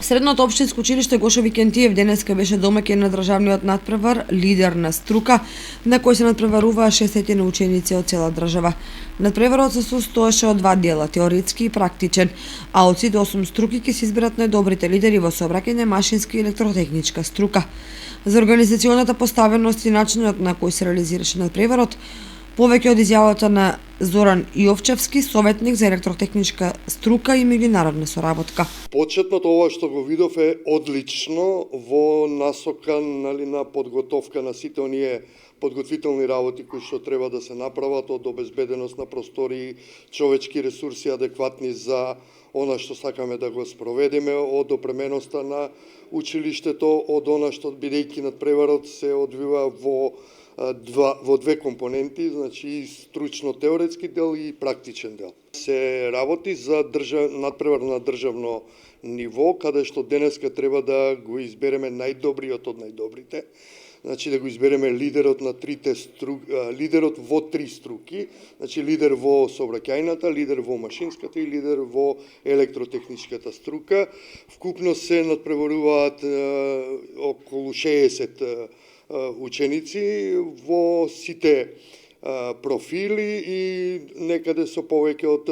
Средното општинско училиште Гошо Викентиев денеска беше домаќин на државниот натпревар Лидер на струка, на кој се натпреваруваа 60 ученици од цела држава. Натпреварот се состоеше од два дела, теоретски и практичен, а од сите 8 струки ќе се изберат најдобрите лидери во сообраќајна, машинска и електротехничка струка. За организационата поставеност и начинот на кој се реализираше натпреварот, повеќе од изјавата на Зоран Јовчевски, советник за електротехничка струка и меѓународна соработка. Почетно ова што го видов е одлично во насока на подготовка на сите оние подготвителни работи кои што треба да се направат, од обезбеденост на простори, човечки ресурси адекватни за она што сакаме да го спроведеме, од опременоста на училиштето, од она што бидејќи натпреварот се одвива во две компоненти, значи и стручно-теоретски дел и практичен дел. Се работи за надпревар на државно ниво, каде што денеска треба да го избереме најдобриот од најдобрите. Значи да го избереме лидерот на лидерот во три струки, значи лидер во сообраќајната, лидер во машинската и лидер во електротехничката струка. Вкупно се надпреваруваат околу 60 ученици во сите профили и некаде со повеќе од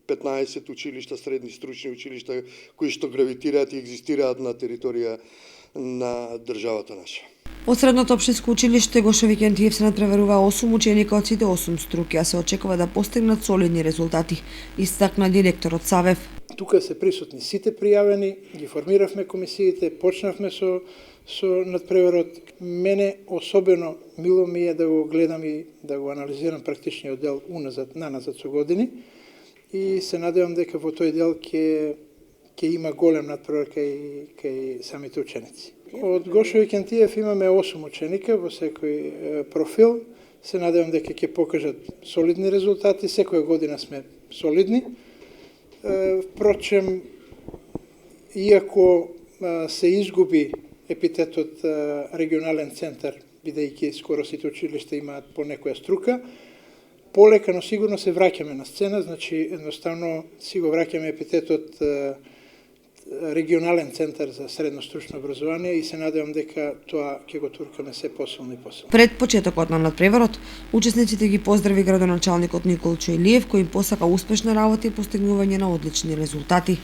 15 училишта, средни стручни училишта кои што гравитираат и екзистираат на територија на државата наша. Од средното општинско училиште Гошо Викентиев се надпреварува 8 ученика од сите 8 струки, а се очекува да постигнат солидни резултати, истакна директорот Савев. Тука се присутни сите пријавени, ги формиравме комисиите, почнавме со надпреварот. Мене особено мило ми е да го гледам и да го анализирам практичниот дел наназад со години и се надевам дека во тој дел ќе има голем надпревар кај самите ученици. Од Гошо Викентиев имаме 8 ученика во секој профил. Се надевам дека ќе покажат солидни резултати. Секоја година сме солидни. Впрочем, иако се изгуби епитетот регионален центар, бидејќи скоро сите училишта имаат по некоја струка, полека, но сигурно се враќаме на сцена, значи едноставно си го враќаме епитетот регионален центар за средно стручно образование и се надевам дека тоа ќе го туркаме се посилно и посилно. Пред почетокот на надпреварот, учесниците ги поздрави градоначалникот Николчо Илиев, кој им посака успешна работа и постигнување на одлични резултати.